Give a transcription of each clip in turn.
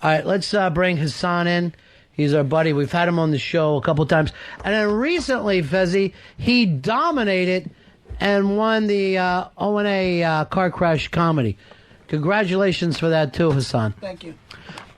All right, let's bring Hassan in. He's our buddy. We've had him on the show a couple times. And then recently, Fezzy, he dominated and won the O&A car crash comedy. Congratulations for that, too, Hassan. Thank you.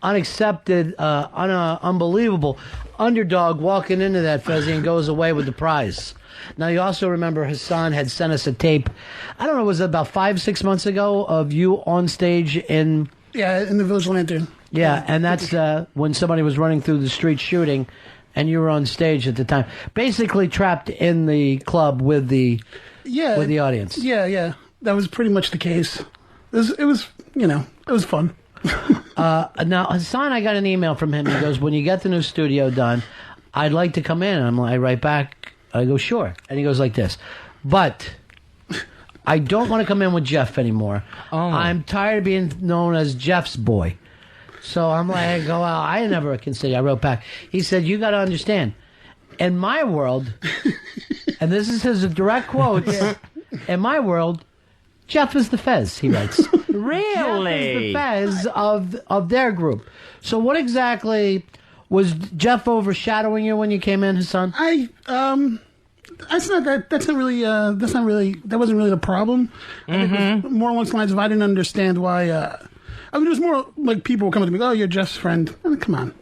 Unaccepted, unbelievable underdog walking into that, Fezzy, and goes away with the prize. Now, you also remember Hassan had sent us a tape, I don't know, was it about 5-6 months ago, of you on stage in... Yeah, in the Village Lantern. Yeah, and that's when somebody was running through the street shooting, and you were on stage at the time. Basically trapped in the club with the audience. Yeah. That was pretty much the case. It was fun. Now, Hassan, I got an email from him. He goes, when you get the new studio done, I'd like to come in. And I write back, I go, sure. And he goes like this, but I don't want to come in with Jeff anymore. Oh. I'm tired of being known as Jeff's boy. So I'm like, I never considered. I wrote back. He said, you got to understand, in my world, and this is his direct quotes, in my world, Jeff is the Fez, he writes. Really? Jeff is the Fez of their group. So what exactly was Jeff overshadowing you when you came in, Hassan? That wasn't really the problem. I think it was more along the lines of I didn't understand why. It was more like people were coming to me, oh, you're Jeff's friend. I mean, come on.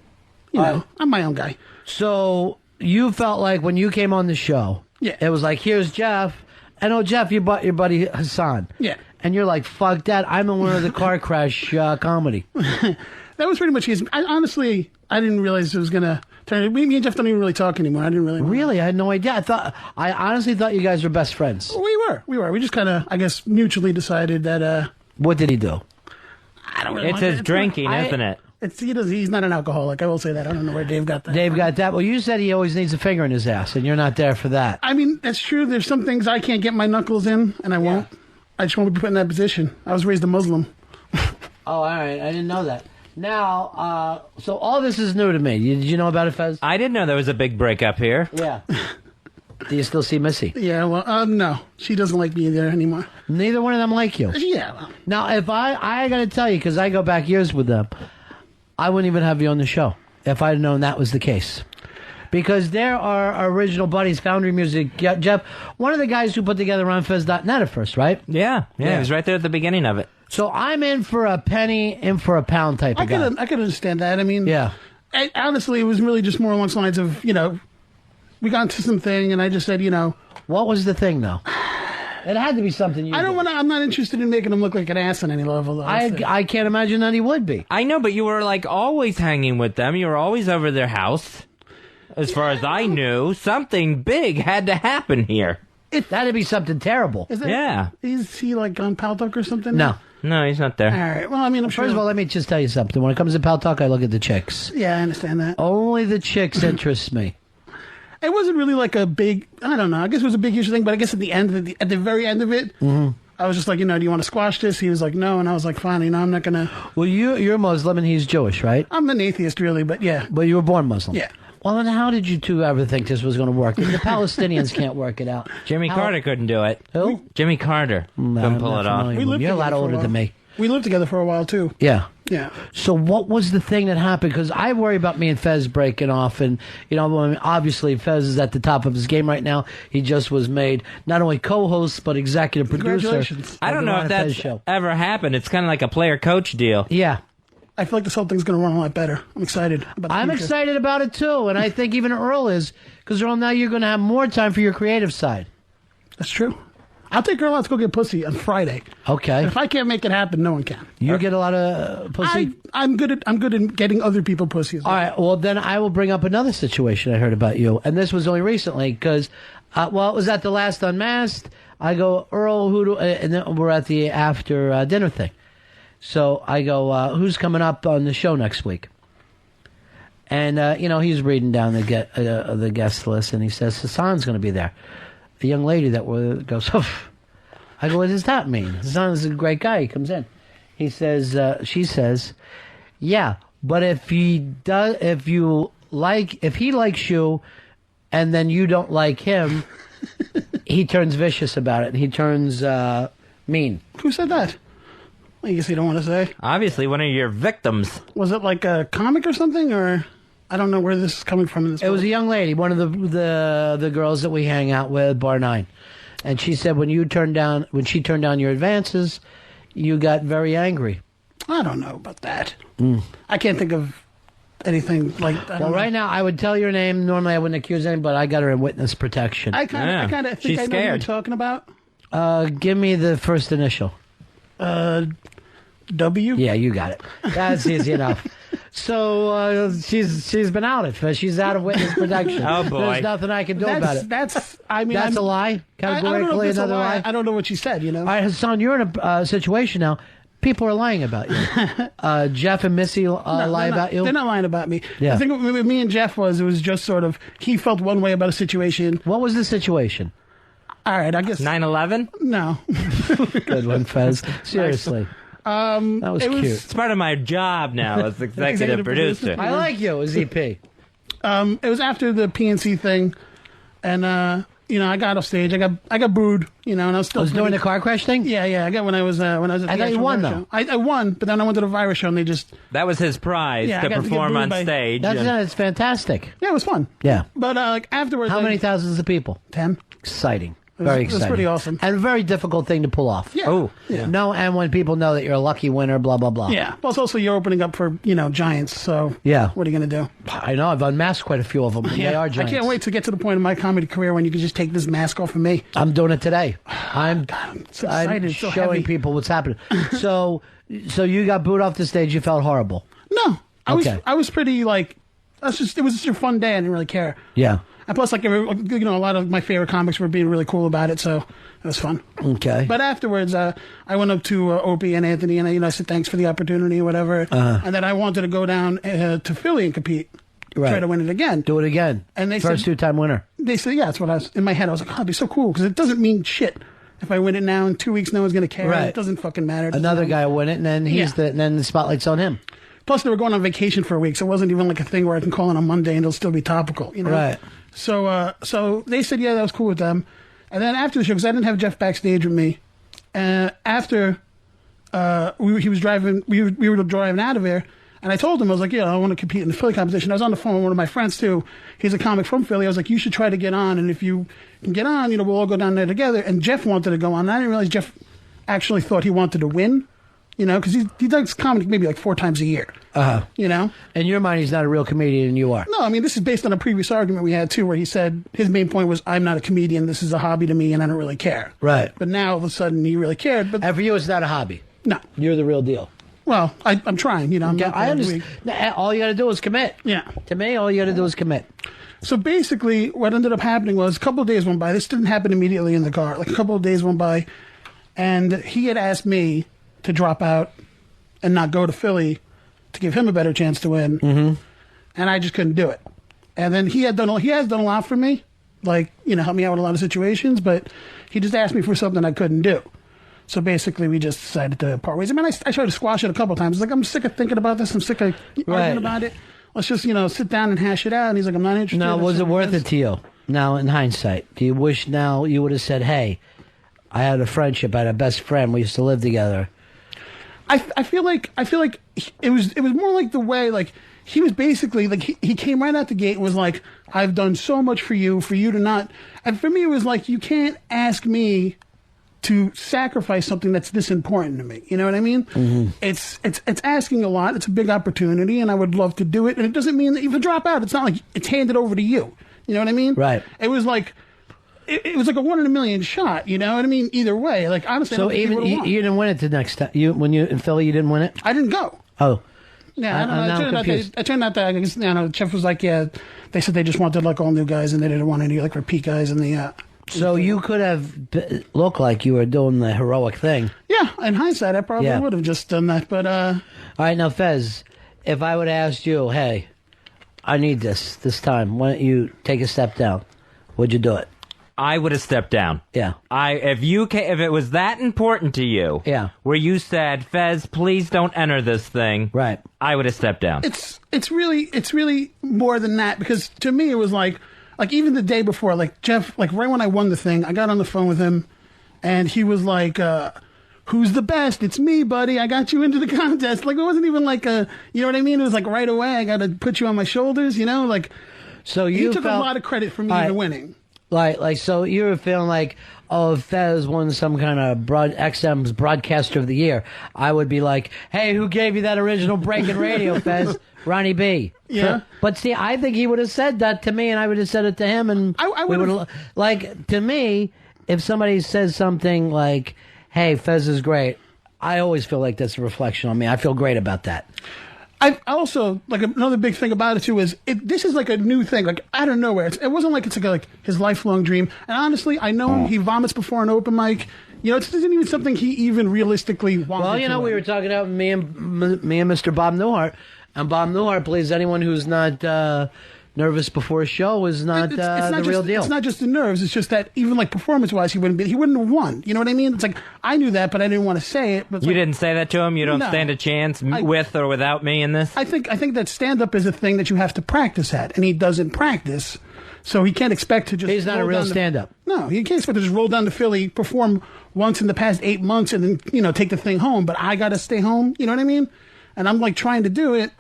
I'm my own guy. So you felt like when you came on the show, it was like, here's Jeff. And oh, Jeff, you bought your buddy Hassan. Yeah. And you're like, fuck that. I'm the winner of the car crash comedy. That was pretty much his. Honestly, I didn't realize it was going to turn. Me and Jeff don't even really talk anymore. I didn't really. Really? I had no idea. I honestly thought you guys were best friends. We were. We just kind of, I guess, mutually decided that. What did he do? I don't really. It's his drinking, isn't it? He's not an alcoholic. I will say that. I don't know where Dave got that. Dave got that. Well, you said he always needs a finger in his ass, and you're not there for that. I mean, that's true. There's some things I can't get my knuckles in, and I won't. I just won't be put in that position. I was raised a Muslim. Oh, all right. I didn't know that. Now, so all this is new to me. Did you know about it, Fez? I didn't know there was a big breakup here. Yeah. Do you still see Missy? Yeah, well, no. She doesn't like me there anymore. Neither one of them like you? Yeah. Well. Now, if I got to tell you, because I go back years with them, I wouldn't even have you on the show if I'd known that was the case. Because there are our original buddies, Foundry Music. Jeff, one of the guys who put together RonFez.net at first, right? Yeah, he was right there at the beginning of it. So I'm in for a penny, in for a pound type of guy. I can understand that. I mean, honestly, it was really just more along the lines of, we got into something, and I just said, What was the thing, though? It had to be something you I'm not interested in making him look like an ass on any level, though. I can't imagine that he would be. I know, but you were, always hanging with them. You were always over their house. As far as I knew, something big had to happen here. That'd be something terrible. Is he, on Pal Talk or something? No. No, he's not there. All right. Well, I mean, I'm sure. First of all, let me just tell you something. When it comes to Pal Talk, I look at the chicks. Yeah, I understand that. Only the chicks interest me. It wasn't really like a big, I don't know, I guess it was a big issue thing, but I guess at the very end of it, I was just like, do you want to squash this? He was like, no, and I was like, fine, I'm not going to. Well, you're Muslim and he's Jewish, right? I'm an atheist, really, but yeah. But you were born Muslim? Yeah. Well, then how did you two ever think this was going to work? The Palestinians can't work it out. Jimmy Carter couldn't do it. Who? Jimmy Carter couldn't pull it off. You're a lot older than me. We lived together for a while, too. Yeah. Yeah. So what was the thing that happened? Because I worry about me and Fez breaking off. And, obviously Fez is at the top of his game right now. He just was made not only co-host, but executive producer. Congratulations. I don't know if that's ever happened. It's kind of like a player-coach deal. Yeah. I feel like this whole thing's going to run a lot better. I'm excited about the future. Excited about it, too. And I think even Earl is. Because, Earl, now you're going to have more time for your creative side. That's true. I'll take Earl out to go get pussy on Friday. Okay. And if I can't make it happen, no one can. You get a lot of pussy? I'm good at getting other people pussy as well. All right. Well, then I will bring up another situation I heard about you. And this was only recently because, it was at the last Unmasked. I go, Earl, and then we're at the after dinner thing. So I go, who's coming up on the show next week? And, he's reading down the guest list, and he says, Hassan's going to be there. The young lady that goes, I go, what does that mean? Hassan's a great guy. He comes in. He says, she says, yeah, but if he likes you and then you don't like him, he turns vicious about it. And he turns mean. Who said that? I guess you don't want to say. Obviously, one of your victims. Was it like a comic or something, or I don't know where this is coming from in this. It was a young lady, one of the girls that we hang out with, Bar 9, and she said when she turned down your advances, you got very angry. I don't know about that. I can't think of anything like that. Well, right now, I would tell your name. Normally, I wouldn't accuse anybody, but I got her in witness protection. I kind of think I know what you're talking about. Give me the first initial. W? Yeah, you got it. That's easy enough. So she's been outed. She's out of witness protection. Oh boy! There's nothing I can do about it. That's a lie. Categorically, another lie. I don't know what she said. You know. All right, Hassan, you're in a situation now. People are lying about you. Jeff and Missy lie about you. They're not lying about me. Yeah. The thing with me and Jeff it was just sort of he felt one way about a situation. What was the situation? All right, I guess 9/11. No. Good one, Fez. Seriously. That was cute. It's part of my job now as executive producer. I like you as EP. It was after the PNC thing, and I got off stage. I got booed. And I was still doing the car crash thing. Yeah. I got when I was at the I thought you won show. though. I won, but then I went to the virus show and they just. That was his prize Yeah, I to got to get perform booed on by- stage. That's fantastic. Yeah, it was fun. Yeah. But afterwards, How many thousands of people? 10. Exciting. was- Very it was exciting. pretty awesome. And a very difficult thing to pull off. Yeah. Oh. Yeah. No, and when people know that you're a lucky winner, blah, blah, blah. Yeah. Plus, also you're opening up for giants. So Yeah. what are you gonna do? I know. I've unmasked quite a few of them. They are giants. I can't wait to get to the point in my comedy career when you can just take this mask off of me. I'm doing it today. I'm so excited, I'm it's so showing heavy. people what's happening. So you got booed off the stage. You felt horrible. No, Okay. I was pretty like. It was just a fun day. I didn't really care. Yeah. And plus, like a lot of my favorite comics were being really cool about it, so it was fun. Okay. But afterwards, I went up to Opie and Anthony, and I said thanks for the opportunity or whatever. And then I wanted to go down to Philly and compete, Right. try to win it again. Do it again. And they First said- two-time winner. They said, yeah, that's what I was in my head. I was like, oh, it'd be so cool because it doesn't mean shit. If I win it now in 2 weeks, no one's gonna care. Right. It doesn't fucking matter. It doesn't Another matter. guy will win it, and then then the spotlight's on him. Plus, they were going on vacation for a week, so it wasn't even like a thing where I can call in on Monday and it'll still be topical, Right. So they said, yeah, that was cool with them. And then after the show, because I didn't have Jeff backstage with me, after he was driving, we were driving out of there, and I told him, I was like, yeah, I want to compete in the Philly competition. I was on the phone with one of my friends too. He's a comic from Philly. I was like, you should try to get on, and if you can get on, we'll all go down there together. And Jeff wanted to go on. And I didn't realize Jeff actually thought he wanted to win. Because he does comedy maybe like 4 times a year. In your mind, he's not a real comedian, and you are. No, I mean, this is based on a previous argument we had, too, where he said his main point was, I'm not a comedian, this is a hobby to me, and I don't really care. Right. But now, all of a sudden, he really cared. But And for you, it's not a hobby. no. You're the real deal. Well, I'm trying, I'm not I there every understand. week. All you got to do is commit. Yeah. To me, all you got to do is commit. So basically, what ended up happening was a couple of days went by. This didn't happen immediately in the car. Like a couple of days went by, and he had asked me to drop out and not go to Philly to give him a better chance to win. Mm-hmm. And I just couldn't do it. And then he has done a lot for me, like, help me out with a lot of situations, but he just asked me for something I couldn't do. So basically, we just decided to part ways. I mean, I tried to squash it a couple of times. Like, I'm sick of thinking about this. I'm sick of arguing about it. Let's just, sit down and hash it out. And he's like, I'm not interested. Now, was it worth it to you? Now, in hindsight, do you wish now you would have said, hey, I had a friendship, I had a best friend, we used to live together? I feel like it was more like the way, like, he was basically like he came right out the gate and was like, I've done so much for you to not, and for me it was like, you can't ask me to sacrifice something that's this important to me. You know what I mean? Mm-hmm. It's asking a lot. It's a big opportunity, and I would love to do it. And it doesn't mean that if you drop out, it's not like it's handed over to you. You know what I mean? Right. It was like. It was like a 1 in a million shot, you know what I mean? Either way, like honestly. So I don't think even he would've won. you didn't win it the next time. When you in Philly, you didn't win it. I didn't go. Oh, Yeah, I don't I'm know. now confused. It turned out that I guess, Jeff was like, yeah, they said they just wanted like all new guys and they didn't want any like repeat guys in the. So you could have looked like you were doing the heroic thing. Yeah, in hindsight, I probably would have just done that, but. All right, now Fez, if I would have asked you, hey, I need this time, why don't you take a step down? Would you do it? I would have stepped down. Yeah. If it was that important to you, Yeah. where you said, Fez, please don't enter this thing, Right. I would have stepped down. It's really more than that, because to me it was like even the day before, like Jeff, like right when I won the thing, I got on the phone with him, and he was like, who's the best? It's me, buddy. I got you into the contest. Like, it wasn't even like a, you know what I mean? It was like right away, I got to put you on my shoulders, you know? Like, So he you took felt, a lot of credit for me even winning. So you were feeling like, oh, if Fez won some kind of XM's Broadcaster of the Year, I would be like, hey, who gave you that original breaking radio, Fez? Ronnie B. Yeah. But see, I think he would have said that to me, and I would have said it to him, and I we would have, like, to me, if somebody says something like, hey, Fez is great, I always feel like that's a reflection on me. I feel great about that. I also, like, another big thing about it too is this is like a new thing, like out of nowhere. It wasn't like it's like his lifelong dream. And honestly, I know him. He vomits before an open mic. You know, it isn't even something he even realistically wanted. Well, you know, to we were talking about me and Mr. Bob Newhart, and Bob Newhart believes anyone who's not nervous before a show is not the real deal. It's not just the nerves. It's just that even like performance-wise, he wouldn't have won. You know what I mean? It's like I knew that, but I didn't want to say it. But you didn't say that to him. You don't stand a chance with or without me in this. I think that stand-up is a thing that you have to practice at, and he doesn't practice, so he can't expect to just. He's not a real stand-up. No, he can't expect to just roll down to Philly, perform once in the past 8 months, and then take the thing home. But I got to stay home. You know what I mean? And I'm like trying to do it.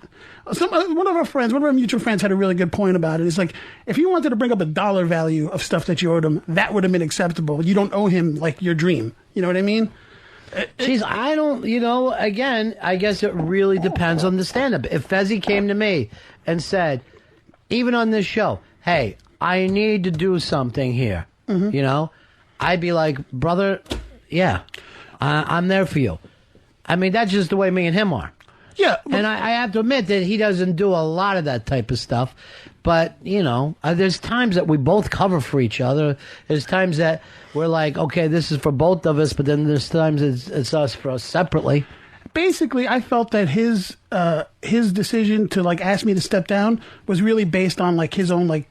One of our mutual friends had a really good point about it. It's like, if you wanted to bring up a dollar value of stuff that you owed him, that would have been acceptable. You don't owe him, like, your dream. You know what I mean? Jeez, I don't, again, I guess it really depends on the stand-up. If Fezzy came to me and said, even on this show, hey, I need to do something here, I'd be like, brother, yeah, I'm there for you. I mean, that's just the way me and him are. Yeah. And I have to admit that he doesn't do a lot of that type of stuff. But, there's times that we both cover for each other. There's times that we're like, okay, this is for both of us. But then there's times it's us for us separately. Basically, I felt that his decision to, like, ask me to step down was really based on, like, his own, like,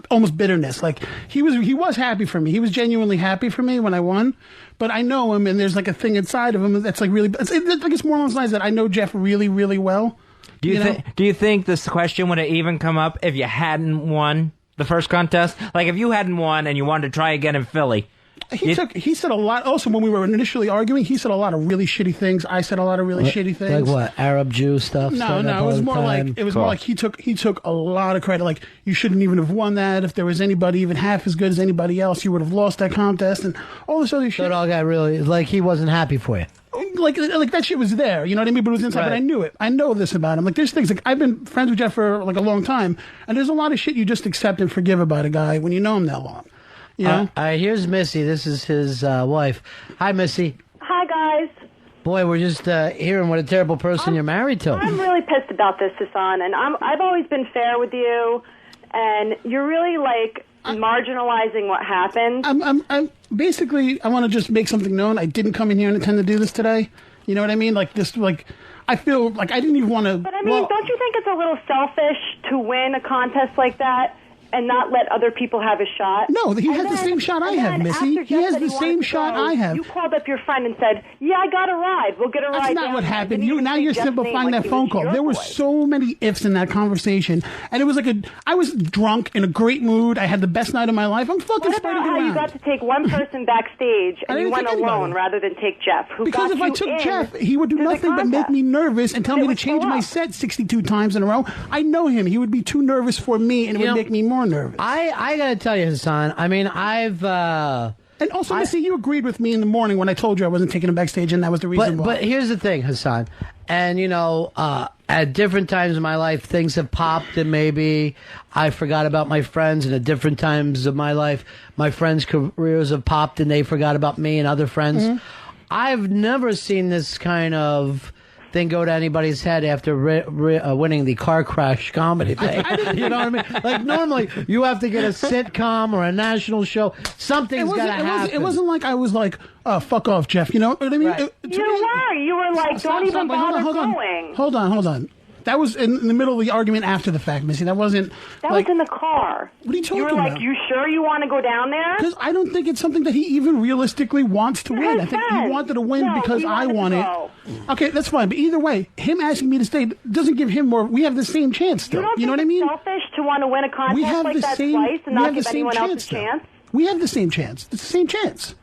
almost bitterness. Like, he was happy for me. He was genuinely happy for me when I won. But I know him, and there's, like, a thing inside of him that's, like, really... It's more along those lines that I know Jeff really, really well. Do you think this question would have even come up if you hadn't won the first contest? Like, if you hadn't won and you wanted to try again in Philly... He said a lot. Also, when we were initially arguing, he said a lot of really shitty things. I said a lot of really shitty things. Like what? Arab Jew stuff? No. It was more like he took a lot of credit. Like, you shouldn't even have won that. If there was anybody even half as good as anybody else, you would have lost that contest and all this other shit. So it all got really like he wasn't happy for you. Like that shit was there, you know what I mean? But it was inside. Right. But I knew it. I know this about him. Like, there's things like I've been friends with Jeff for like a long time, and there's a lot of shit you just accept and forgive about a guy when you know him that long. You know? All right, here's Missy. This is his wife. Hi, Missy. Hi, guys. Boy, we're just hearing what a terrible person you're married to. I'm really pissed about this, Hassan, and I've always been fair with you, and you're really, like, marginalizing what happened. I'm basically, I want to just make something known. I didn't come in here and intend to do this today. You know what I mean? Like, this, like, I feel like I didn't even want to... But, I mean, don't you think it's a little selfish to win a contest like that? And not let other people have a shot. No, he has the same shot I have, Missy. He has the same shot I have. You called up your friend and said, "Yeah, I got a ride. We'll get a ride." That's not what happened. You're simplifying that phone call. There were so many ifs in that conversation, and it was like I was drunk in a great mood. I had the best night of my life. I'm fucking spreading around. What about how you got to take one person backstage and you went alone rather than take Jeff? Because if I took Jeff, he would do nothing but make me nervous and tell me to change my set 62 times in a row. I know him. He would be too nervous for me, and it would make me more nervous. I gotta tell you, Hassan, I mean, and also, Missy, you agreed with me in the morning when I told you I wasn't taking him backstage, and that was the reason why. But here's the thing, Hassan, and at different times in my life, things have popped, and maybe I forgot about my friends, and at different times of my life, my friends' careers have popped, and they forgot about me and other friends. Mm-hmm. I've never seen this kind of thing go to anybody's head after winning the car crash comedy thing. You know what I mean? Like, normally you have to get a sitcom or a national show. Something's got to happen. It wasn't like I was like, oh, fuck off, Jeff. You know what I mean? Right. You were like, don't even bother going. Hold on. That was in the middle of the argument after the fact, Missy. That wasn't... That was in the car. What are you talking about? You were like, you sure you want to go down there? Because I don't think it's something that he even realistically wants to win. I think he wanted to win because I won it. Okay, that's fine. But either way, him asking me to stay doesn't give him more... We have the same chance still. You know what I mean? It's selfish to want to win a contest like that twice and not give anyone else a chance? We have the same chance. It's the same chance.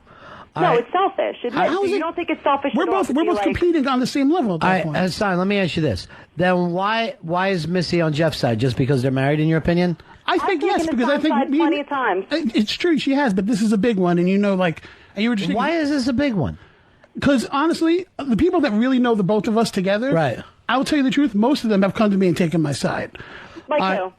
No, it's selfish. How is you it- don't think it's selfish We're at all both to we're be both like, competing on the same level at that point. Hassan, let me ask you this. Then why is Missy on Jeff's side? Just because they're married, in your opinion? I think I've yes, taken because I Hassan's side think plenty of times. It's true, she has, but this is a big one, and and you were just Why is this a big one? Because honestly, the people that really know the both of us together, Right. I will tell you the truth. Most of them have come to me and taken my side. Like who?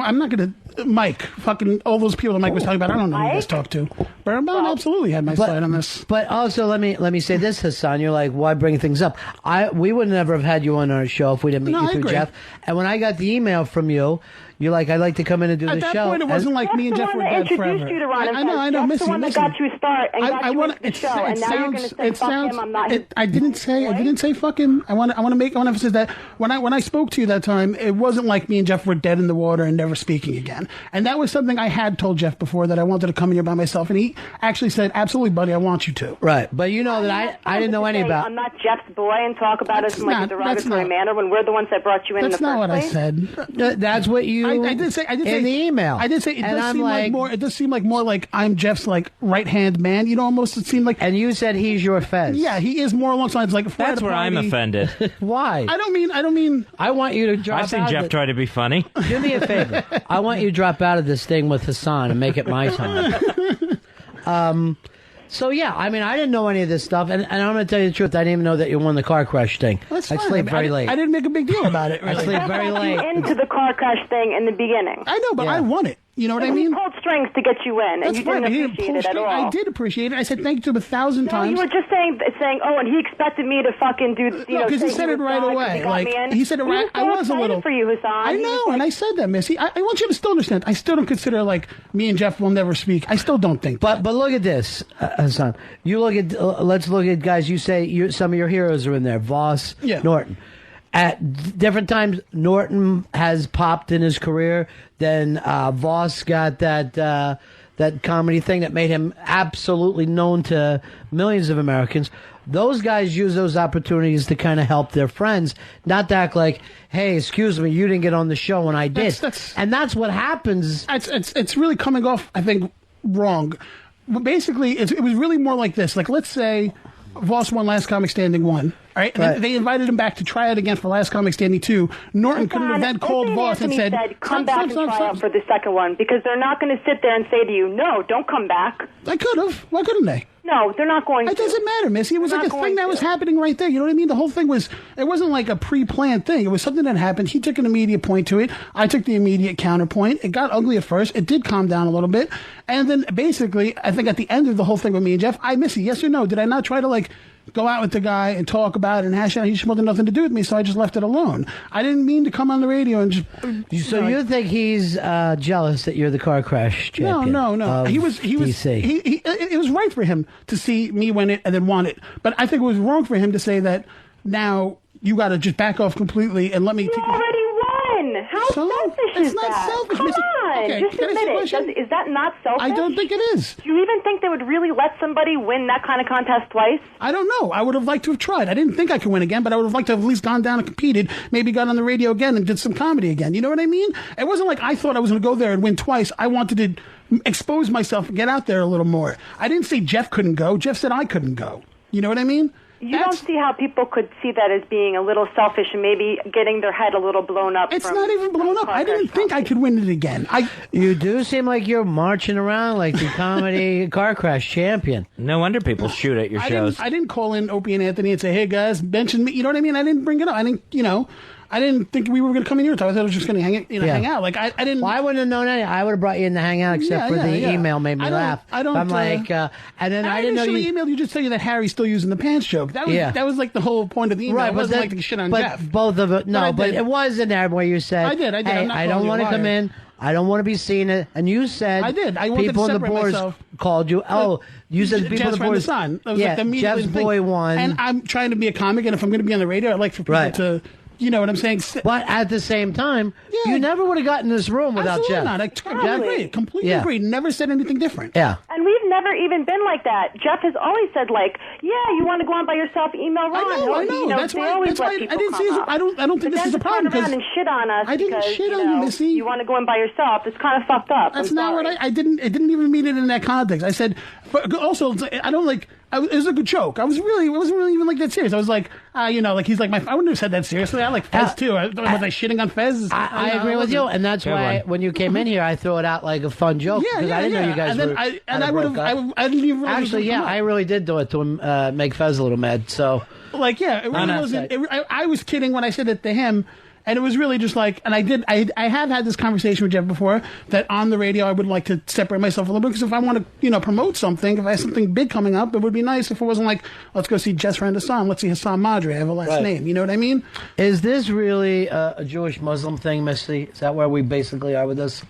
I'm not going to Mike. Fucking all those people that Mike was talking about. I don't know who you guys Mike? talk to. But absolutely had my side on this. But also, let me say this, Hassan. You're like, why bring things up? We would never have had you on our show if we didn't meet No, you I through agree. Jeff. And when I got the email from you, you're like, I'd like to come in and do At the that show. point, it wasn't like me and Jeff's Jeff the were one that dead introduced forever. you to Ron and I know, Fez. I know. Jeff's Missy, the one that Missy. got you a start and got you into the show, and now you're going to say, fuck him, I'm not his I didn't say fuck him. I want to emphasize that when I spoke to you that time, it wasn't like me and Jeff were dead in the water and never speaking again. And that was something I had told Jeff before, that I wanted to come in here by myself, and he actually said, absolutely, buddy, I want you to. Right. But you know that I didn't know any about. I'm not Jeff's boy and talk about us in like a not- that's derogatory not- manner when we're the ones that brought you in That's the not first what I place. said. That's what you. I did say in the email. I did say it And does I'm seem like more. It does seem like more like I'm Jeff's like right hand man. You know, almost it seemed like. And you said he's your Fez. Yeah, he is more along the lines like. If we're at That's a where I'm party- offended. Why? I don't mean. I want you to drop. I've seen out Jeff of try to be funny. Do me a favor. I want you to drop out of this thing with Hassan and make it my time. So yeah, I mean, I didn't know any of this stuff, and I'm going to tell you the truth. I didn't even know that you won the car crash thing. That's I fine. sleep very late. I didn't make a big deal about it. Really. I sleep very Got you late. into the car crash thing in the beginning. I know, but Yeah. I won it. You know what I He mean? pulled strings to get you in, and That's you fine. didn't But he didn't appreciate pull it at straight. all. I did appreciate it. I said thank you to him 1,000 No, times. you were just saying, oh, and he expected me to fucking do, No, because he said it right away. Like he said it right. I was a little. for you, Hassan. I know, and I said that, Missy. I want you to still understand. I still don't consider like me and Jeff will never speak. I still don't think. But look at this, Hassan. You look at let's look at guys. You say some of your heroes are in there. Voss, Yeah. Norton. At different times, Norton has popped in his career. Then Voss got that comedy thing that made him absolutely known to millions of Americans. Those guys use those opportunities to kind of help their friends, not to act like, hey, excuse me, you didn't get on the show when I did. And that's what happens. It's really coming off, I think, wrong. But basically, it was really more like this. Like, let's say Voss won Last Comic Standing 1. All right? And Right. then they invited him back to try it again for Last Comic Standing 2. Norton couldn't have then called Voss and said, come back and try out for the second one, because they're not going to sit there and say to you, no, don't come back. I could have. Why couldn't they? No, they're not going to. It doesn't matter, Missy. It was They're like a not thing going that was to. happening right there. You know what I mean? The whole thing was, it wasn't like a pre-planned thing. It was something that happened. He took an immediate point to it. I took the immediate counterpoint. It got ugly at first. It did calm down a little bit. And then basically, I think at the end of the whole thing with me and Jeff, Missy, yes or no? Did I not try to like go out with the guy and talk about it and hash it out? He just wanted nothing to do with me, so I just left it alone. I didn't mean to come on the radio and just. So you think he's jealous that you're the car crash champion? No. of He was. DC? It was right for him to see me win it and then want it, but I think it was wrong for him to say that now you got to just back off completely and let me. You already won. How So? selfish It's is not that? selfish, Come Missy. on, Okay, just can I ask you a admit it. question? Is that not selfish? I don't think it is. Do you even think they would really let somebody win that kind of contest twice? I don't know. I would have liked to have tried. I didn't think I could win again, but I would have liked to have at least gone down and competed, maybe got on the radio again and did some comedy again. You know what I mean? It wasn't like I thought I was going to go there and win twice. I wanted to expose myself and get out there a little more. I didn't say Jeff couldn't go. Jeff said I couldn't go. You know what I mean? You don't see how people could see that as being a little selfish and maybe getting their head a little blown up. It's from not even blown up. I didn't think I could win it again. You do seem like you're marching around like the comedy car crash champion. No wonder people shoot at your shows. I didn't call in Opie and Anthony and say, hey, guys, mention me. You know what I mean? I didn't bring it up. I didn't think we were going to come in here. I thought I was just going to hang out. Like I didn't. Well, I wouldn't have known any. I would have brought you in to hang out, except for the email made me laugh. I'm like, and then I didn't know you. emailed you just tell you that Harry's still using the pants joke. That was like the whole point of the email. Right, it but wasn't like the shit on Jeff. both of it. No, but it was in there where you said, I did. Hey, I'm not I calling don't you a want to liar. come in. I don't want to be seen. And you said, I did. I wanted to people on the separate boards myself. called you. Oh, you said people on Jeff's the friend boards. Hassan. That was Yeah, like the immediate Jeff's thing. boy won. And I'm trying to be a comic, and if I'm going to be on the radio, I'd like for people to. You know what I'm saying? But at the same time, you never would have gotten in this room without Absolutely Jeff. not. I agree. Completely agree. Never said anything different. Yeah. And we've never even been like that. Jeff has always said, like, yeah, you want to go on by yourself, email Ron. I know. You know, That's they why. always That's let why people I didn't come see. up. I don't think But this is a then to problem turn around because and shit on us I didn't because, shit you on know, you, Missy. You want to go in by yourself. It's kind of fucked up. That's I'm not sorry. what I didn't. It didn't even mean it in that context. I said. Also, I don't like. it was like a joke. It wasn't really even like that serious. I was like, he's like I wouldn't have said that seriously. I like Fez too. Was I shitting on Fez? I agree with you, and that's why when you came in here, I threw it out like a fun joke because I didn't know you guys were. I didn't even. Actually, I really did do it to make Fez a little mad. So, it really wasn't. I was kidding when I said it to him. And it was really just like, and I have had this conversation with Jeff before, that on the radio I would like to separate myself a little bit, because if I want to, promote something, if I have something big coming up, it would be nice if it wasn't like, let's go see Jeff's friend Hassan, let's see Hassan Madre, I have a last name, you know what I mean? Is this really a Jewish-Muslim thing, Missy? Is that where we basically are with this?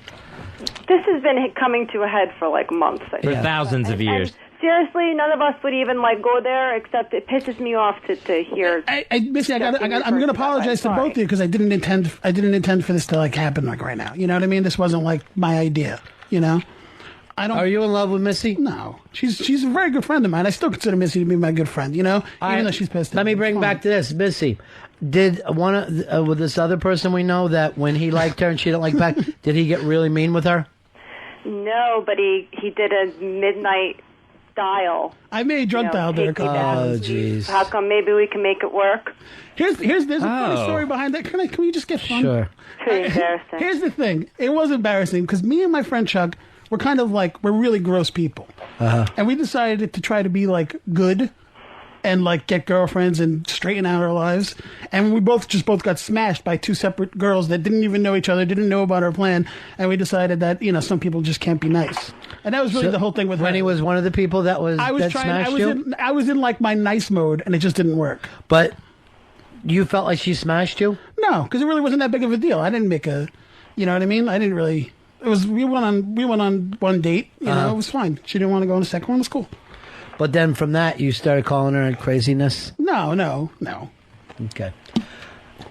This has been coming to a head for like months. For thousands of years. Seriously, none of us would even go there, except it pisses me off to hear. Missy, I'm going to apologize to both of you because I didn't intend for this to happen right now. You know what I mean? This wasn't my idea. Are you in love with Missy? No, she's a very good friend of mine. I still consider Missy to be my good friend. Even though she's pissed. Let me bring back to this, Missy. Did with this other person we know that when he liked her and she didn't like back, did he get really mean with her? No, but he did a midnight dial. I made drunk dial there. Oh, jeez. How come? Maybe we can make it work. There's a funny story behind that. Can we just get fun? Sure. Pretty embarrassing. Here's the thing. It was embarrassing because me and my friend Chuck were kind of we're really gross people, and we decided to try to be good. And get girlfriends and straighten out our lives, and we both got smashed by two separate girls that didn't even know each other, didn't know about our plan, and we decided that some people just can't be nice, and that was really the whole thing with when her. he was one of the people that smashed you. I was in my nice mode, and it just didn't work. But you felt like she smashed you? No, because it really wasn't that big of a deal. I didn't make you know what I mean? I didn't really. It was we went on one date. It was fine. She didn't want to go on a second one. It was cool. But then from that, you started calling her craziness? No. Okay.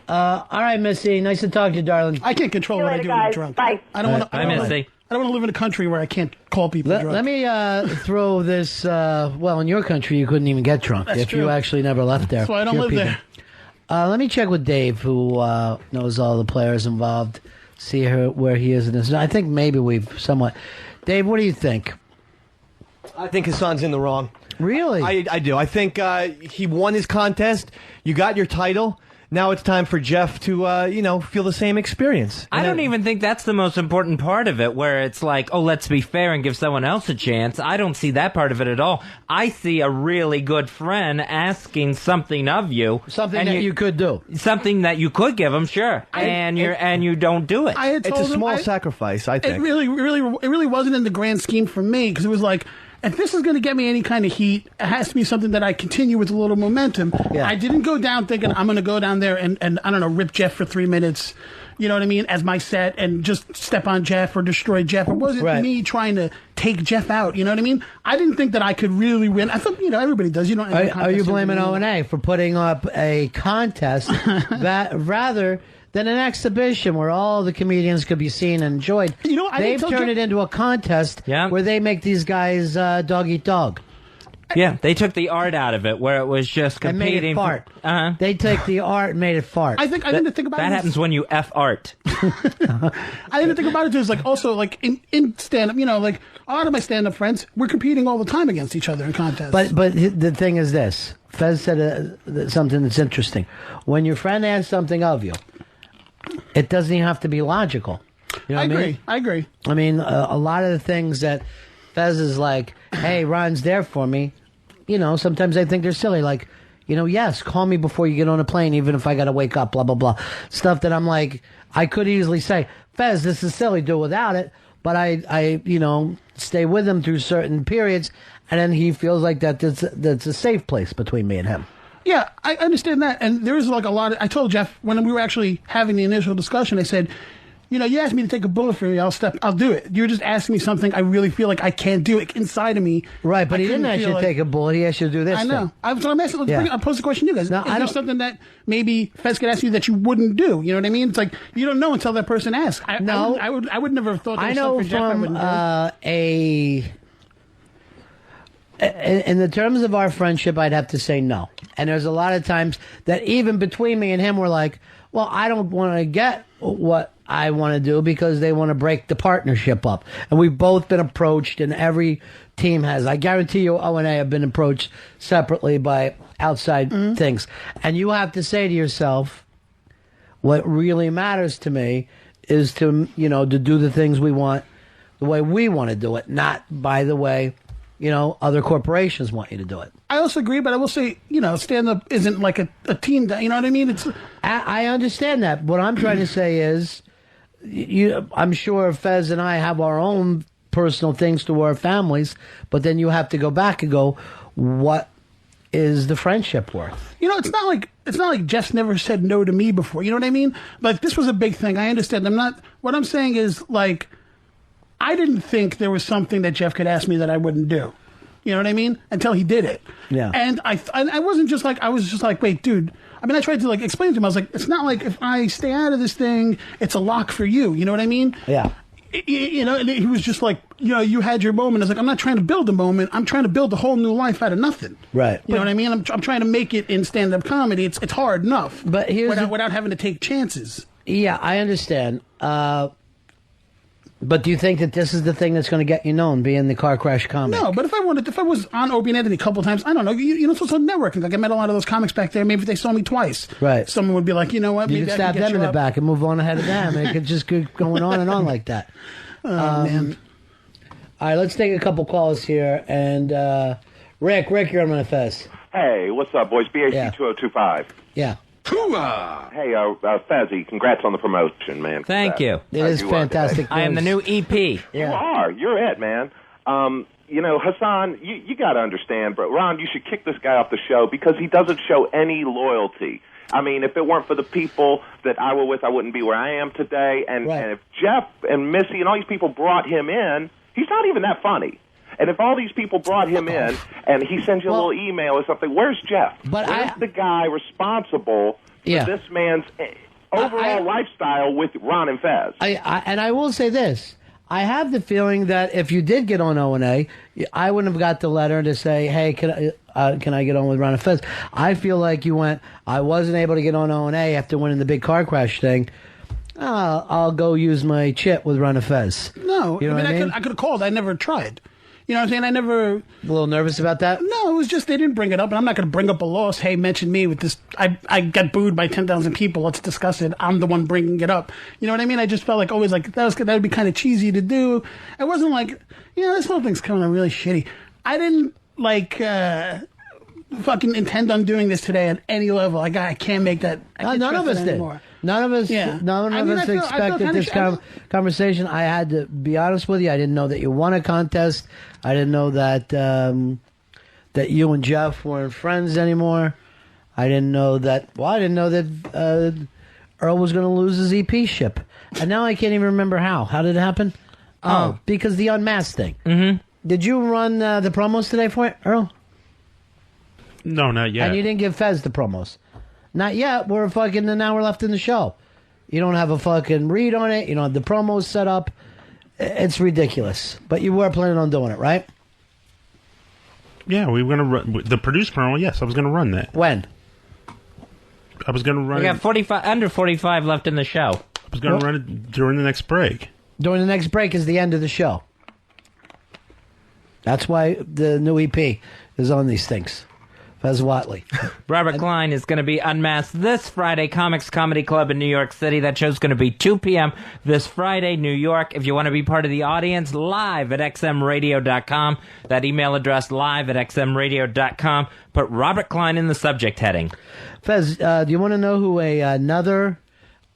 All right, Missy. Nice to talk to you, darling. I can't control what I do when I'm drunk. Bye. I don't want to. Bye, Missy. I don't want to live in a country where I can't call people drunk. Let me throw this. In your country, you couldn't even get drunk if you actually never left there. That's why I don't live there. Let me check with Dave, who knows all the players involved. See where he is in this. I think maybe we've somewhat. Dave, what do you think? I think Hassan's in the wrong. Really? I do. I think he won his contest. You got your title. Now it's time for Jeff to, feel the same experience. I don't even think that's the most important part of it, where it's like, oh, let's be fair and give someone else a chance. I don't see that part of it at all. I see a really good friend asking something of you. Something that you could do. Something that you could give him, sure. And you don't do it. It's a small sacrifice, I think. It really wasn't in the grand scheme for me, because it was like, if this is going to get me any kind of heat, it has to be something that I continue with a little momentum. Yeah. I didn't go down thinking I'm going to go down there and I don't know, rip Jeff for 3 minutes, you know what I mean, as my set, and just step on Jeff or destroy Jeff. It wasn't me trying to take Jeff out, you know what I mean? I didn't think that I could really win. I thought, everybody does. You don't. Are you blaming O&A for putting up a contest that rather than an exhibition where all the comedians could be seen and enjoyed? They've turned it into a contest where they make these guys dog eat dog. Yeah, they took the art out of it, where it was just competing. And made it fart. They take the art and made it fart. I didn't think about it. That happens when you F art. I didn't think about it as also in stand-up, a lot of my stand-up friends, we're competing all the time against each other in contests. But the thing is this. Fez said something that's interesting. When your friend asks something of you, it doesn't even have to be logical. You know I agree. I mean, a lot of the things that Fez is like, hey, Ron's there for me. Sometimes I think they're silly. Like, yes, call me before you get on a plane, even if I got to wake up, blah, blah, blah. Stuff that I'm like, I could easily say, Fez, this is silly, do without it. But I stay with him through certain periods. And then he feels like that's a safe place between me and him. Yeah, I understand that. And there is a lot of, I told Jeff when we were actually having the initial discussion, I said, you asked me to take a bullet for you, I'll do it. You're just asking me something I really feel like I can't do it inside of me. Right, but he didn't ask you to take a bullet, he asked you to do this. I know. So I'm asking, I'll pose the question to you guys. No, is there something that maybe Fez could ask you that you wouldn't do? You know what I mean? It's like, you don't know until that person asks. I would never have thought that was something for Jeff I wouldn't do. In the terms of our friendship, I'd have to say no. And there's a lot of times that even between me and him, we're like, well, I don't want to get what I want to do because they want to break the partnership up. And we've both been approached, and every team has. I guarantee you O&A have been approached separately by outside things. And you have to say to yourself, what really matters to me is to do the things we want the way we want to do it, not by the way, other corporations want you to do it. I also agree, but I will say, stand-up isn't like a team, you know what I mean? I understand that. What I'm trying to say is, I'm sure Fez and I have our own personal things to our families, but then you have to go back and go, what is the friendship worth? It's not like Jeff's never said no to me before. You know what I mean? Like, this was a big thing. I understand. What I'm saying is, like, I didn't think there was something that Jeff could ask me that I wouldn't do. You know what I mean? Until he did it. Yeah. And I wasn't just like, I was just like, wait, dude. I mean, I tried to like explain to him. I was like, it's not like if I stay out of this thing, it's a lock for you. You know what I mean? Yeah. And he was just like, you had your moment. I was like, I'm not trying to build a moment. I'm trying to build a whole new life out of nothing. Right. You know what I mean? I'm trying to make it in stand-up comedy. It's hard enough. But without having to take chances. Yeah, I understand. But do you think that this is the thing that's going to get you known, being the car crash comic? No, but if I was on Opie and Anthony a couple of times, I don't know. It's also networking. Like, I met a lot of those comics back there. Maybe if they saw me twice, right? Someone would be like, you know what? You could stab them in the back and move on ahead of them. It could just keep going on and on like that. Man. All right, let's take a couple calls here. And Rick, you're on Ron and Fez. Hey, what's up, boys? BAC 2025. Yeah. Hey, Fezzy, congrats on the promotion, man. Thank you. It is fantastic. I am the new EP. Yeah. You are. You're it, man. Hassan, you got to understand, but Ron, you should kick this guy off the show because he doesn't show any loyalty. I mean, if it weren't for the people that I were with, I wouldn't be where I am today. And if Jeff and Missy and all these people brought him in, he's not even that funny. And if all these people brought him in and he sends you a little email or something, where's Jeff? Where's the guy responsible for this man's overall lifestyle with Ron and Fez? And I will say this. I have the feeling that if you did get on O&A, I wouldn't have got the letter to say, hey, can I get on with Ron and Fez? I feel like you went, I wasn't able to get on O&A after winning the big car crash thing. I'll go use my chit with Ron and Fez. No, you know what I mean? I could have called. I never tried. You know what I'm saying? I never... A little nervous about that? No, it was just they didn't bring it up, and I'm not going to bring up a loss. Hey, mention me with this. I got booed by 10,000 people. Let's discuss it. I'm the one bringing it up. You know what I mean? I just felt like always like that would be kind of cheesy to do. It wasn't like, this whole thing's coming out really shitty. I didn't fucking intend on doing this today at any level. I can't make that. None of us did. None of us expected this conversation. I had to be honest with you. I didn't know that you won a contest. I didn't know that that you and Jeff weren't friends anymore. I didn't know that. Well, I didn't know that Earl was going to lose his EP ship, and now I can't even remember how. How did it happen? Oh, because the unmasked thing. Mm-hmm. Did you run the promos today for it, Earl? No, not yet. And you didn't give Fez the promos. Not yet. We're fucking an hour left in the show. You don't have a fucking read on it. You don't have the promos set up. It's ridiculous. But you were planning on doing it, right? Yeah, we were going to run the produced promo. Yes, I was going to run that. When? I was going to run. We got under 45 left in the show. I was going to run it during the next break. During the next break is the end of the show. That's why the new EP is on these things. Fez Watley. Robert Klein is going to be unmasked this Friday, Comics Comedy Club in New York City. That show's going to be 2 p.m. this Friday, New York. If you want to be part of the audience, live at xmradio.com. That email address, live at xmradio.com. Put Robert Klein in the subject heading. Fez, do you want to know who another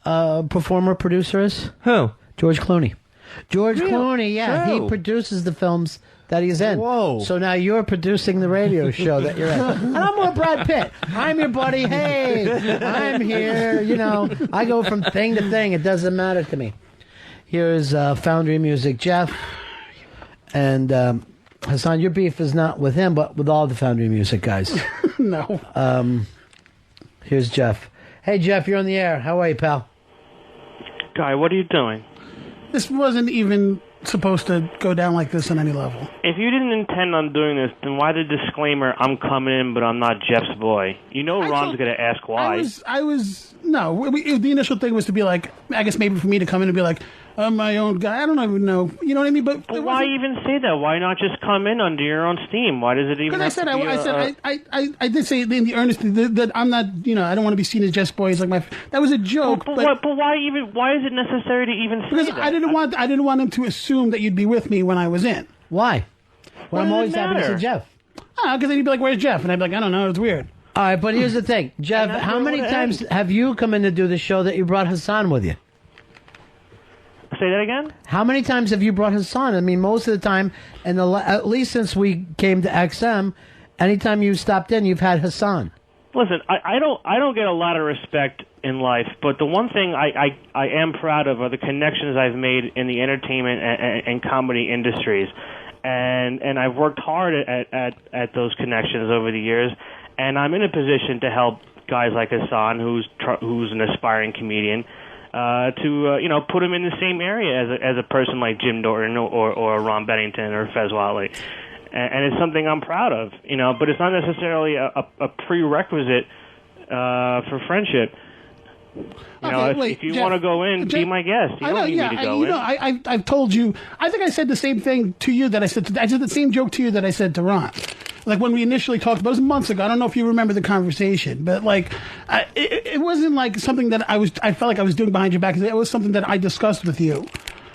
performer producer is? Who? George Clooney. George Real? Clooney, yeah. True. He produces the films that he's in. Whoa. So now you're producing the radio show that you're in. And I'm more Brad Pitt. I'm your buddy. Hey, I'm here. I go from thing to thing. It doesn't matter to me. Here's Foundry Music, Jeff. And Hassan, your beef is not with him, but with all the Foundry Music guys. No. Here's Jeff. Hey, Jeff, you're on the air. How are you, pal? Guy, what are you doing? This wasn't even supposed to go down like this on any level. If you didn't intend on doing this, then why the disclaimer, I'm coming in, but I'm not Jeff's boy? You know Ron's going to ask why. No, the initial thing was to be like, I guess maybe for me to come in and be like, I'm my own guy. I don't even know. You know what I mean? But why even say that? Why not just come in under your own steam? Why does it even? Because I did say in the earnest that I'm not. I don't want to be seen as Jeff's boy. It's like that was a joke. But why even? Why is it necessary to even say that? Because I didn't want him to assume that you'd be with me when I was in. Why? Well, I'm always happy to see Jeff. Because then he'd be like, "Where's Jeff?" And I'd be like, "I don't know. It's weird." All right, but here's the thing, Jeff. How many times have you come in to do the show that you brought Hassan with you? Say that again? How many times have you brought Hassan? I mean, most of the time, and at least since we came to XM, anytime you stopped in, you've had Hassan. Listen, I don't get a lot of respect in life, but the one thing I am proud of are the connections I've made in the entertainment and comedy industries, and I've worked hard at those connections over the years, and I'm in a position to help guys like Hassan, who's an aspiring comedian. To put him in the same area as a person like Jim Norton or Ron Bennington or Fez Whatley, and it's something I'm proud of, but it's not necessarily a prerequisite for friendship. If you want to go in, be my guest. You don't need me to go in. I've told you. I think I said the same thing to you that I said. I said the same joke to you that I said to Ron. Like when we initially talked, about it was months ago. I don't know if you remember the conversation, but it wasn't like something that I felt like I was doing behind your back. It was something that I discussed with you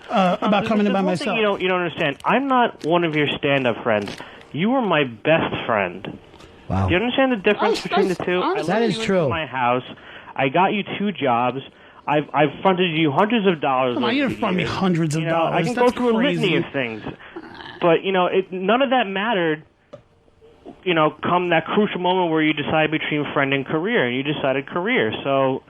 about coming in by myself. You don't understand. I'm not one of your stand-up friends. You were my best friend. Wow. Do you understand the difference between the two? That is true. In my house, I got you 2 jobs. I've fronted you hundreds of dollars. Come on, you didn't front me hundreds of dollars. I can go through a litany of things, but none of that mattered. Come that crucial moment where you decide between friend and career, and you decided career. So,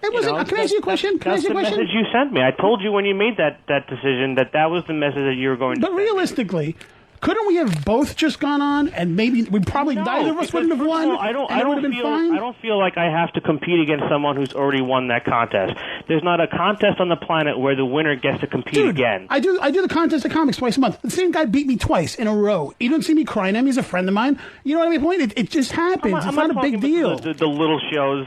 it wasn't. Can I ask you a question? That's the message you sent me. I told you when you made that decision that was the message that you were going to. But realistically, couldn't we have both just gone on, and maybe neither of us wouldn't have won? I don't feel like I have to compete against someone who's already won that contest. There's not a contest on the planet where the winner gets to compete again. I do the contest of comics twice a month. The same guy beat me twice in a row. You don't see me crying at him. He's a friend of mine. You know what I mean? It just happens. It's not a big deal. The little shows.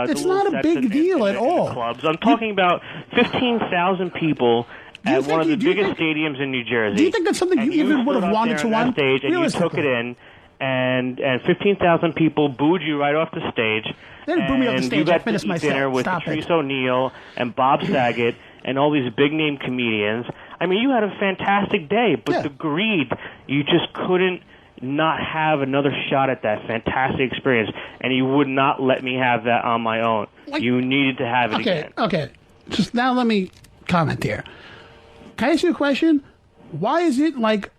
It's not a big deal at all. Clubs. I'm talking about 15,000 people. At one of the biggest stadiums in New Jersey. Do you think that's something you even would have wanted to win? Stage, and you took it in, and 15,000 people booed you right off the stage. They didn't boo me off the stage. You got to eat dinner with Patrice O'Neill and Bob Saget and all these big-name comedians. I mean, you had a fantastic day, but the greed, you just couldn't not have another shot at that fantastic experience, and you would not let me have that on my own. You needed to have it again. Okay. Just now let me comment here. Can I ask you a question? Why is it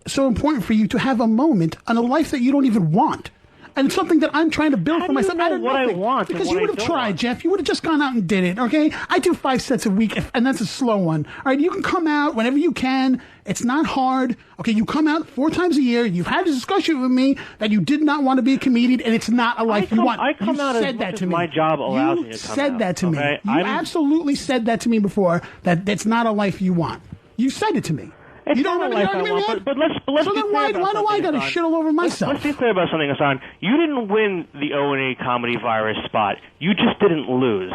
so important for you to have a moment on a life that you don't even want? And it's something that I'm trying to build for myself. I don't know what I want. Because you would have tried, Jeff. You would have just gone out and did it, okay? I do 5 sets a week, and that's a slow one. All right, you can come out whenever you can. It's not hard. Okay, you come out 4 times a year. You've had a discussion with me that you did not want to be a comedian, and it's not a life you want. I come out as much as my job allows me to come out. You said that to me. Okay? You absolutely said that to me before, that it's not a life you want. You said it to me. It's you don't not remember a life the I argument want, but let's so be then clear about why do I got to shit all over myself? Let's be clear about something, Hassan. You didn't win the O&A Comedy Virus spot. You just didn't lose.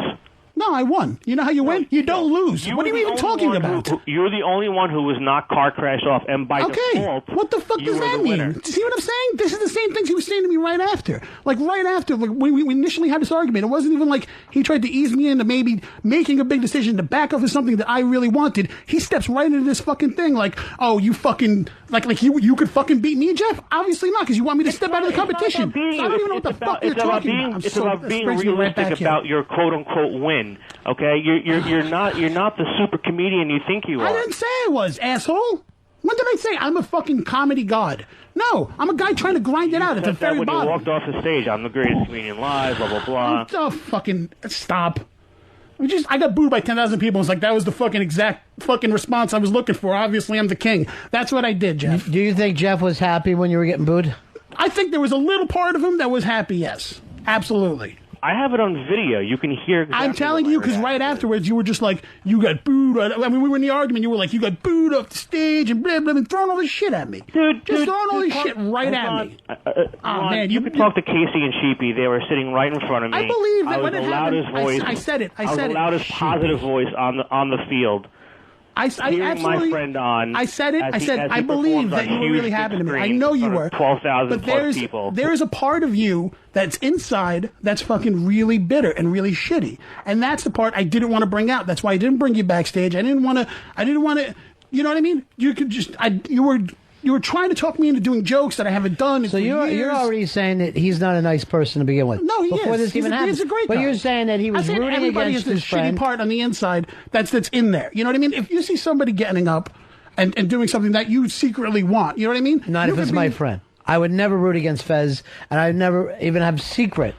No, I won. You know how you win? You don't lose. What are you even talking about? You're the only one who was not car crashed off, and by default, what the fuck does that mean? Do you see what I'm saying? This is the same things he was saying to me right after. When we initially had this argument, it wasn't even like he tried to ease me into maybe making a big decision to back off of something that I really wanted. He steps right into this fucking thing you fucking, you could fucking beat me, Jeff? Obviously not, because you want me to step out of the competition. I don't even know what the fuck you're talking about. It's about being realistic about your quote-unquote win. Okay, you're not the super comedian you think you are. I didn't say I was, asshole. When did I say I'm a fucking comedy god? No, I'm a guy trying to grind it out at the very when bottom. You walked off the stage, I'm the greatest comedian alive, blah blah blah. Oh, fucking stop. I got booed by 10,000 people. It's like that was the fucking exact fucking response I was looking for. Obviously, I'm the king. That's what I did, Jeff. Do you think Jeff was happy when you were getting booed? I think there was a little part of him that was happy. Yes, absolutely. I have it on video. You can hear. Exactly I'm telling you, because right afterwards you were just like, you got booed. I mean, we were in the argument. You were like, you got booed off the stage and blah blah, and throwing all this shit at me. Dude, throwing all this shit right at me. Man, you could talk to Casey and Sheepy. They were sitting right in front of me. I believe that I when was it the loudest happened, voice. I said it. I was the loudest positive voice on the field. I Hearing my friend on. I said it. as he I believe performed that on you were huge really happy to me. I screens know in you front were. of 12,000 But plus people. there is a part of you that's inside that's fucking really bitter and really shitty, and that's the part I didn't want to bring out. That's why I didn't bring you backstage. I didn't want to. You know what I mean? You could just. You were trying to talk me into doing jokes that I haven't done. So you're already saying that he's not a nice person to begin with. No, he Before is. this even happened. He's a great guy. But you're saying that he was rooting everybody against has his this friend. shitty part on the inside that's in there. You know what I mean? If you see somebody getting up and doing something that you secretly want, you know what I mean? Not if it's my friend. I would never root against Fez, and I'd never even have secret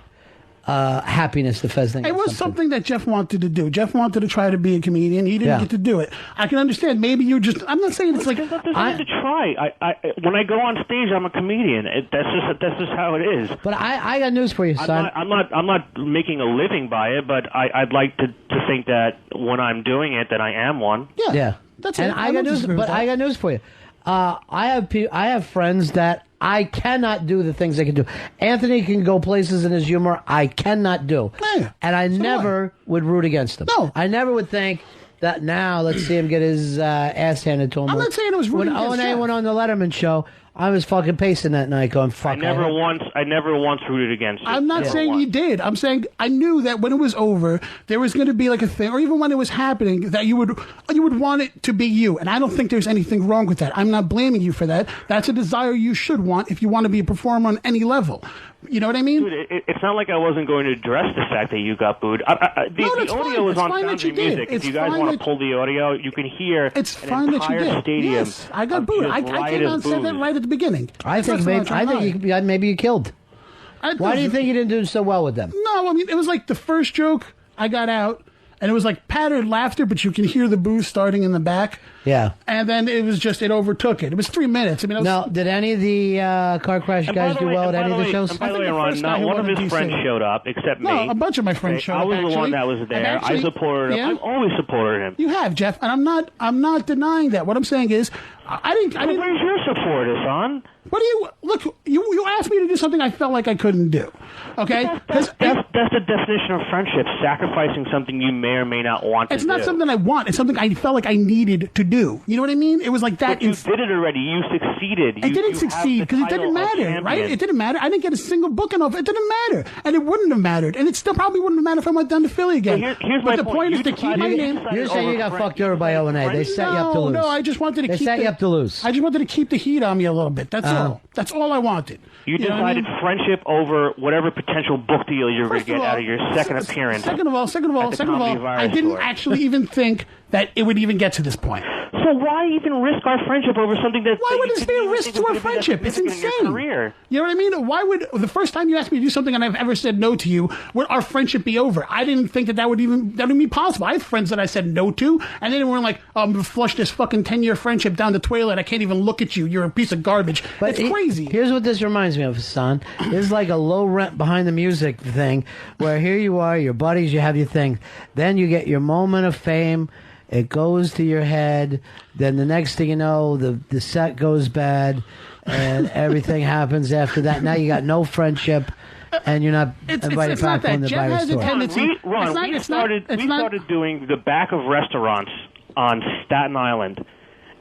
happiness to Fez thing. It was something that Jeff wanted to do. Jeff wanted to try to be a comedian. He didn't get to do it. I can understand. Maybe you're just. I'm not saying it's like. There's nothing to try. When I go on stage, I'm a comedian. That's just how it is. But I got news for you, son. I'm not making a living by it, but I'd like to think that when I'm doing it, that I am one. Yeah. That's and it. I got news. But I got news for you. I have friends that I cannot do the things they can do. Anthony can go places in his humor I cannot do. Yeah, and I never would root against him. No. I never would think that now let's see him get his ass handed to him. I'm not saying it was rooting when against O&A Jeff. went on the Letterman show, I was fucking pacing that night going, fuck. I never once rooted against you. I'm not saying you did. I'm saying I knew that when it was over, there was going to be like a thing, or even when it was happening, that you would want it to be you. And I don't think there's anything wrong with that. I'm not blaming you for that. That's a desire you should want if you want to be a performer on any level. You know what I mean? Dude, it's not like I wasn't going to address the fact that you got booed. The audio was on Foundry Music. If you guys want to pull the audio, you can hear it's fine that you did. Stadium. Yes, I got booed. I came out and said that right at the beginning. I think maybe you killed. Why do you think you didn't do so well with them? No, I mean, it was like the first joke I got out, and it was like patterned laughter, but you can hear the booze starting in the back. Yeah. And then it overtook it. It was 3 minutes. I mean, did any of the car crash guys do well at any of the shows? And by the way, Ron, not one of his friends showed up except me. No, a bunch of my friends showed up. I was the one that was there. I supported him. I've always supported him. You have, Jeff, and I'm not denying that. What I'm saying is, I didn't. Where's your support, Hassan? What do you look? You asked me to do something I felt like I couldn't do. Okay, that's the definition of friendship: sacrificing something you may or may not want to do. It's not something I want. It's something I felt like I needed to do. You know what I mean? It was like that. But you did it already. You succeeded. I didn't succeed because it didn't matter, right? It didn't matter. I didn't get a single booking off. It didn't matter, and it wouldn't have mattered, and it still probably wouldn't have mattered if I went down to Philly again. Here's my point. The point is to keep my name. You're saying you got fucked over by O&A. They set you up to lose. No, I just wanted to keep. They set you up to lose. I just wanted to keep the heat on me a little bit. That's all. That's all I wanted. You decided friendship over whatever potential book deal you're going to get out of your second appearance. Second of all, I didn't actually even think that it would even get to this point. So why even risk our friendship over something that? Why would it be a risk to our friendship? It's insane. You know what I mean? Why would the first time you asked me to do something and I've ever said no to you, would our friendship be over? I didn't think that would even be possible. I have friends that I said no to, and then they were like, I'm gonna flush this fucking 10-year friendship down the toilet. I can't even look at you. You're a piece of garbage. But it's crazy. Here's what this reminds me of, Hassan. This is like a low rent behind the music thing, where here you are, your buddies, you have your thing, then you get your moment of fame. It goes to your head. Then the next thing you know, the set goes bad, and everything happens after that. Now you got no friendship, and you're not invited back on the virus tour. Ron, we started doing the back of restaurants on Staten Island,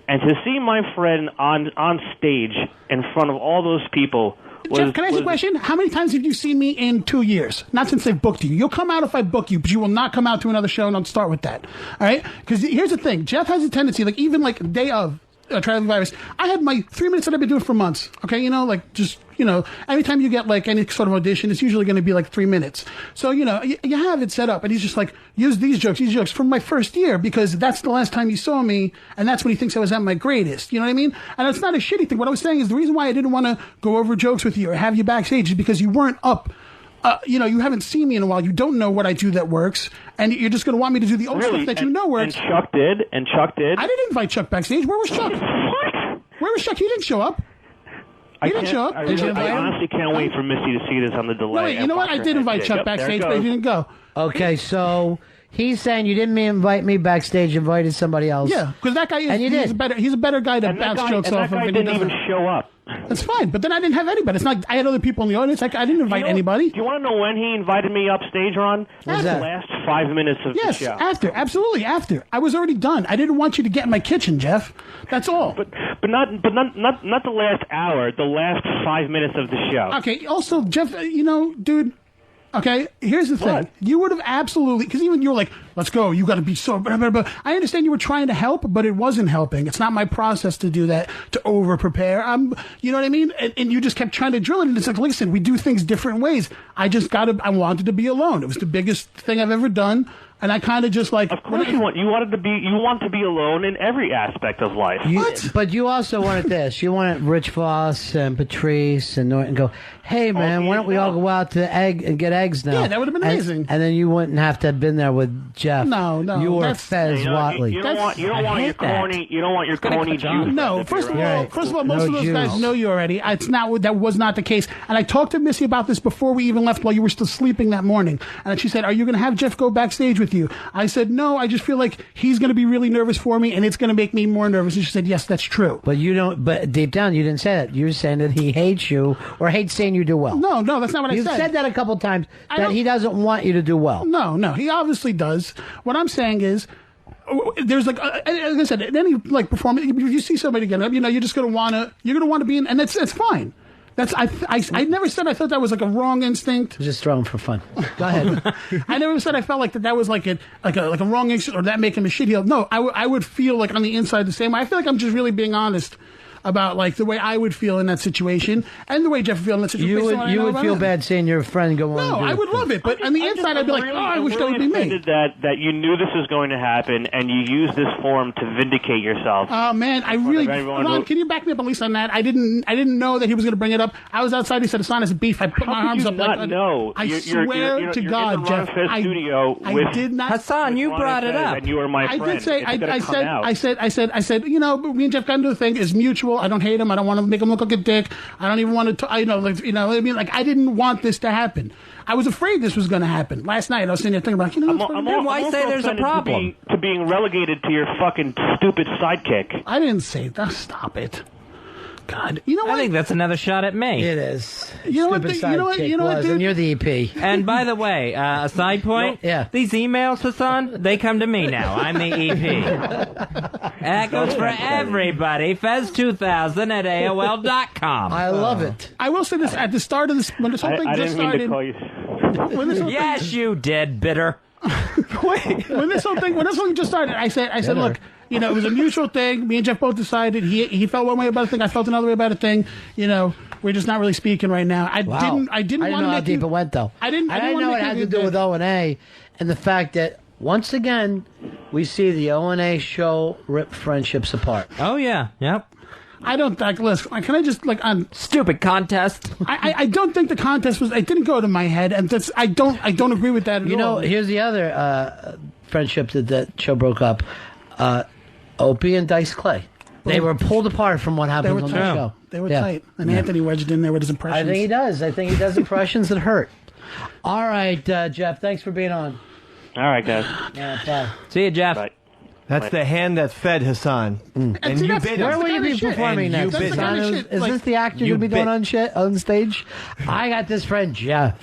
and to see my friend on stage in front of all those people. Jeff, can I ask you a question? How many times have you seen me in 2 years? Not since they've booked you. You'll come out if I book you, but you will not come out to another show, and I'll start with that. All right? Because here's the thing. Jeff has a tendency, like even like day of Traveling Virus, I had my 3 minutes that I've been doing for months. Okay? Anytime you get like any sort of audition, it's usually going to be like 3 minutes. So, you have it set up, and he's just like, use these jokes from my first year, because that's the last time he saw me, and that's when he thinks I was at my greatest. You know what I mean? And it's not a shitty thing. What I was saying is the reason why I didn't want to go over jokes with you or have you backstage is because you weren't up. You haven't seen me in a while. You don't know what I do that works, and you're just going to want me to do the old stuff that you know works. And Chuck did. I didn't invite Chuck backstage. Where was Chuck? What? Where was Chuck? He didn't show up. You didn't show up. I, Did you invite I him? honestly can't wait for Missy to see this on the delay. No, wait, you know what? I did invite Chuck backstage, but he didn't go. Okay, so he's saying you didn't invite me backstage, invited somebody else. Yeah, because that guy is. And you he's did. He's a better guy to And that bounce guy, jokes and off that of. guy and he didn't even doesn't- show up. That's fine, but then I didn't have anybody. It's not. I had other people in the audience. I didn't invite anybody. Do you want to know when he invited me upstage, Ron? When's The that? last 5 minutes of Yes, the show. after, absolutely after. I was already done. I didn't want you to get in my kitchen, Jeff. That's all. But not the last hour. The last 5 minutes of the show. Okay. Also, Jeff, dude. Okay, here's the thing. What? You would have absolutely, because even you were like, let's go, you got to be so, blah, blah, blah. I understand you were trying to help, but it wasn't helping. It's not my process to do that, to over-prepare. You know what I mean? And you just kept trying to drill it, and it's like, listen, we do things different ways. I wanted to be alone. It was the biggest thing I've ever done. And I kind of just like. Of course you want to be alone in every aspect of life. But you also wanted this. You wanted Rich Voss and Patrice and Norton go, hey, man, why don't we all go out to egg and get eggs now? Yeah, that would have been amazing. And then you wouldn't have to have been there with Jeff. No, You were that's- Fez Watley. You don't want your corny. You don't want your corny juice. No, first of all, most No of those Jews. guys know you already. It's not that was not the case. And I talked to Missy about this before we even left, while you were still sleeping that morning. And she said, "Are you going to have Jeff go backstage with you?" I said, "No. I just feel like he's going to be really nervous for me, and it's going to make me more nervous." And she said, "Yes, that's true." But you don't. But deep down, you didn't say that. You were saying that he hates you or hates seeing you do well. No, that's not what I You've said. said that a couple times. I That don't- he doesn't want you to do well. No, he obviously does. What I'm saying is, there's like I said, in any like performance, if you see somebody get up, you're just gonna wanna be in, and it's fine. That's I never said I thought that was like a wrong instinct. Just throwing for fun. Go ahead. I never said I felt like that was like a wrong instinct or that making a shit heel. No, I would feel like on the inside the same way. I feel like I'm just really being honest about like the way I would feel in that situation and the way Jeff would feel in that situation. You would feel bad seeing your friend go on. No, I would love it, but on the inside I'd be like, I wish that would be me. That you knew this was going to happen and you used this forum to vindicate yourself. Oh man, I really. Ron, can you back me up at least on that? I didn't know that he was going to bring it up. I was outside. He said, "Hassan has beef." I put my arms up. Not know. I swear to God, in the Jeff, Ron and Fez studio I did not. Hassan, you brought it up. And you were my friend. I did say. It's gonna come out. I said. Me and Jeff got into the thing. It's mutual. I don't hate him. I don't want to make him look like a dick. I don't even want to. I mean, like I didn't want this to happen. I was afraid this was going to happen. Last night I was sitting there thinking about, why say there's a problem? To being relegated to your fucking stupid sidekick. I didn't say that. Stop it. God, you know what? I think that's another shot at me. It is. You know what? Stupid You know what? sidekick You know what, was, dude? and you're the EP. And by the way, a side point, Yeah. these emails, Hassan, they come to me now. I'm the EP. That goes for everybody. Fez2000 at AOL.com. I love it. I will say this at the start of this when this whole thing I just didn't mean started. to call you. When this whole Yes, you did, bitter. when this whole thing just started, I said, look, it was a mutual thing. Me and Jeff both decided. He felt one way about a thing. I felt another way about a thing. We're just not really speaking right now. I didn't want to know how make deep it went, though. I didn't know it had to do with O&A and the fact that once again we see the O&A show rip friendships apart. Oh, yeah. Yep. I don't think. Listen, can I just on stupid contest? I don't think the contest was. It didn't go to my head, and that's. I don't agree with that at all. Here's the other friendship that show broke up. Opie and Dice Clay. They were pulled apart from what happened on the show. They were tight, and Anthony wedged in there with his impressions. I think he does impressions that hurt. All right, Jeff. Thanks for being on. All right, guys. Bye. See you, Jeff. Bye. That's the hand that fed Hassan. And see, you that's- bit Where him. will you be performing And next? you bit him. Is like, this the actor you you'll be doing bit. on stage? I got this friend Jeff.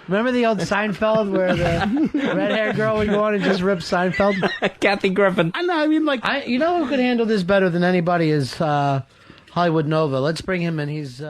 Remember the old Seinfeld where the red-haired girl would go on and just rip Seinfeld? Kathy Griffin. I know. I mean, like You know who could handle this better than anybody is Hollywood Nova. Let's bring him in. He's